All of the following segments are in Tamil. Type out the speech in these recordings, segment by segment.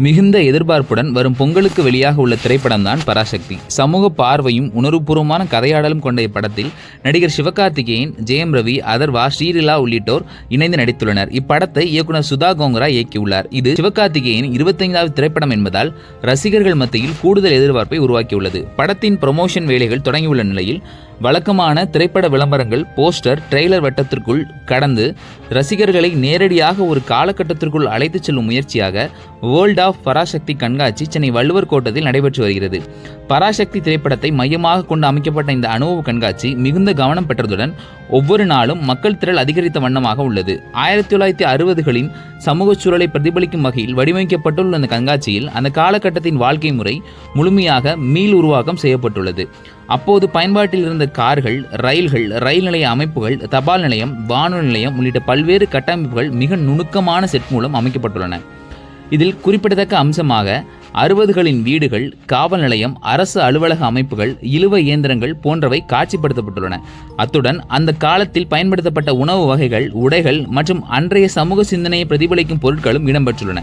மிகுந்த எதிர்பார்ப்புடன் வரும் பொங்கலுக்கு வெளியாக உள்ள திரைப்படம் தான் பராசக்தி. சமூக பார்வையும் உணர்வுபூர்வமான கதையாடலும் கொண்ட இப்படத்தில் நடிகர் சிவகார்த்திகேயன், ஜெயம் ரவி, அதர்வா, ஸ்ரீரிலா உள்ளிட்டோர் இணைந்து நடித்துள்ளனர். இப்படத்தை இயக்குனர் சுதா கோங்கரா இயக்கியுள்ளார். இது சிவகார்த்திகேயன் 25வது திரைப்படம் என்பதால் ரசிகர்கள் மத்தியில் கூடுதல் எதிர்பார்ப்பை உருவாக்கியுள்ளது. படத்தின் ப்ரமோஷன் வேலைகள் தொடங்கியுள்ள நிலையில் வழக்கமான திரைப்பட விளம்பரங்கள், போஸ்டர், ட்ரெய்லர் வட்டத்திற்குள் கடந்து ரசிகர்களை நேரடியாக ஒரு காலகட்டத்திற்குள் அழைத்துச் செல்லும் முயற்சியாக வேர்ல்ட் ஆஃப் பராசக்தி கண்காட்சி சென்னை வள்ளுவர் கோட்டத்தில் நடைபெற்று வருகிறது. பராசக்தி திரைப்படத்தை மையமாக கொண்டு அமைக்கப்பட்ட இந்த அனுபவ கண்காட்சி மிகுந்த கவனம் பெற்றதுடன் ஒவ்வொரு நாளும் மக்கள் திரள் அதிகரித்த வண்ணமாக உள்ளது. 1960களின் சமூக சூழலை பிரதிபலிக்கும் வகையில் வடிவமைக்கப்பட்டுள்ள இந்த கண்காட்சியில் அந்த காலகட்டத்தின் வாழ்க்கை முறை முழுமையாக மீள் உருவாக்கம் செய்யப்பட்டுள்ளது. அப்போது பயன்பாட்டில் இருந்த கார்கள், ரயில்கள், ரயில் நிலைய அமைப்புகள், தபால் நிலையம், வானொலி நிலையம் உள்ளிட்ட பல்வேறு கட்டமைப்புகள் மிக நுணுக்கமான செட் மூலம் அமைக்கப்பட்டுள்ளன. இதில் குறிப்பிடத்தக்க அம்சமாக 60களின் வீடுகள், காவல் நிலையம், அரசு அலுவலக அமைப்புகள், இழுவை இயந்திரங்கள் போன்றவை காட்சிப்படுத்தப்பட்டுள்ளன. அத்துடன் அந்த காலத்தில் பயன்படுத்தப்பட்ட உணவு வகைகள், உடைகள் மற்றும் அன்றைய சமூக சிந்தனையை பிரதிபலிக்கும் பொருட்களும் இடம்பெற்றுள்ளன.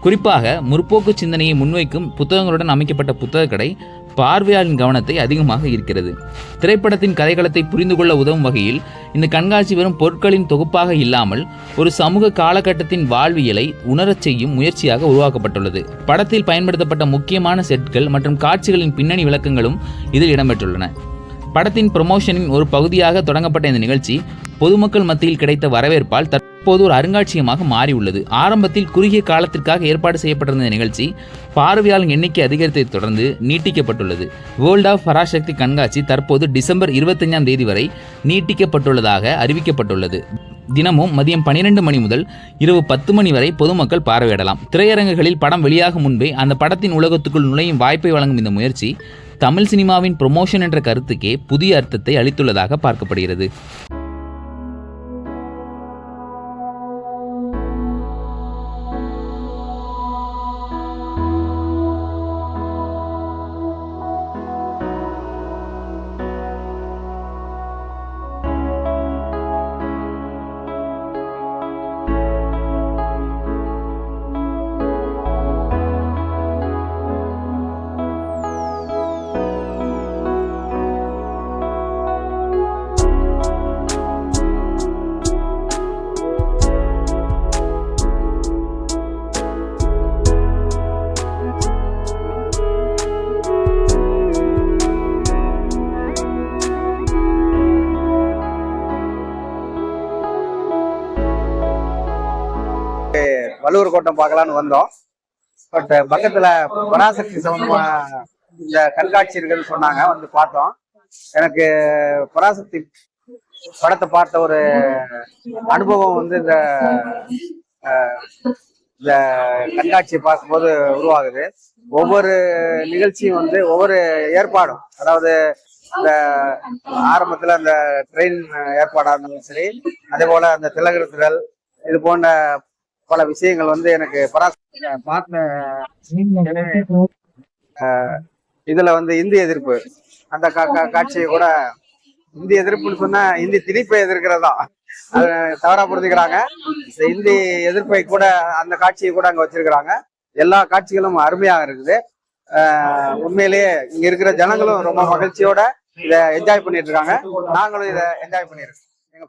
குறிப்பாக முற்போக்கு சிந்தனையை முன்வைக்கும் புத்தகங்களுடன் அமைக்கப்பட்ட புத்தக கடை பார்வையாளரின் கவனத்தை அதிகமாக ஈர்க்கிறது. திரைப்படத்தின் கதைக்களத்தை புரிந்து கொள்ள உதவும் வகையில் இந்த கண்காட்சி வெறும் பொருட்களின் தொகுப்பாக இல்லாமல் ஒரு சமூக காலகட்டத்தின் வாழ்வியலை உணரச் செய்யும் முயற்சியாக உருவாக்கப்பட்டுள்ளது. படத்தில் பயன்படுத்தப்பட்ட முக்கியமான செட்கள் மற்றும் காட்சிகளின் பின்னணி விளக்கங்களும் இதில் இடம்பெற்றுள்ளன. படத்தின் ப்ரமோஷனின் ஒரு பகுதியாக தொடங்கப்பட்ட இந்த நிகழ்ச்சி பொதுமக்கள் மத்தியில் கிடைத்த வரவேற்பால் தற்போது ஒரு அருங்காட்சியகமாக மாறியுள்ளது. ஆரம்பத்தில் குறுகிய காலத்திற்காக ஏற்பாடு செய்யப்பட்டிருந்த நிகழ்ச்சி பார்வையாளர் எண்ணிக்கை அதிகரித்ததை தொடர்ந்து நீட்டிக்கப்பட்டுள்ளது. வேர்ல்ட் ஆஃப் பராசக்தி கண்காட்சி தற்போது டிசம்பர் 25ஆம் தேதி வரை நீட்டிக்கப்பட்டுள்ளதாக அறிவிக்கப்பட்டுள்ளது. தினமும் மதியம் 12 மணி முதல் இரவு 10 மணி வரை பொதுமக்கள் பார்வையிடலாம். திரையரங்குகளில் படம் வெளியாகும் முன்பே அந்த படத்தின் உலகத்துக்குள் நுழையும் வாய்ப்பை வழங்கும் இந்த முயற்சி தமிழ் சினிமாவின் ப்ரமோஷன் என்ற கருத்துக்கே புதிய அர்த்தத்தை அளித்துள்ளதாக பார்க்கப்படுகிறது. வள்ளுவர் கோட்டம் பார்க்கலான்னு வந்தோம். பட் பக்கத்துல பராசக்தி சம்பந்தமா இந்த கண்காட்சி இருக்குன்னு சொன்னாங்க, வந்து பார்த்தோம். எனக்கு பராசக்தி படத்தை பார்த்த ஒரு அனுபவம் வந்து இந்த கண்காட்சியை பார்க்கும்போது உருவாகுது. ஒவ்வொரு நிகழ்ச்சியும் வந்து ஒவ்வொரு ஏற்பாடும், அதாவது இந்த ஆரம்பத்துல அந்த ட்ரெயின் ஏற்பாடா இருந்தாலும் சரி, அதே போல அந்த திலகரத்திரல், இது போன்ற பல விஷயங்கள் வந்து எனக்கு பார்த்த இதுல வந்து இந்தி எதிர்ப்பு அந்த காட்சியை கூட, இந்தி எதிர்ப்புன்னு சொன்னா இந்தி திணிப்பை எதிர்க்கிறதா அது தவறா புரிஞ்சுக்கிறாங்க. இந்த இந்தி எதிர்ப்பை கூட அந்த காட்சியை கூட அங்க வச்சிருக்கிறாங்க. எல்லா காட்சிகளும் அருமையாக இருக்குது. உண்மையிலேயே இங்க இருக்கிற ஜனங்களும் ரொம்ப மகிழ்ச்சியோட இதை என்ஜாய் பண்ணிட்டு இருக்காங்க. நாங்களும் இதை என்ஜாய் பண்ணிருக்கோம். எங்க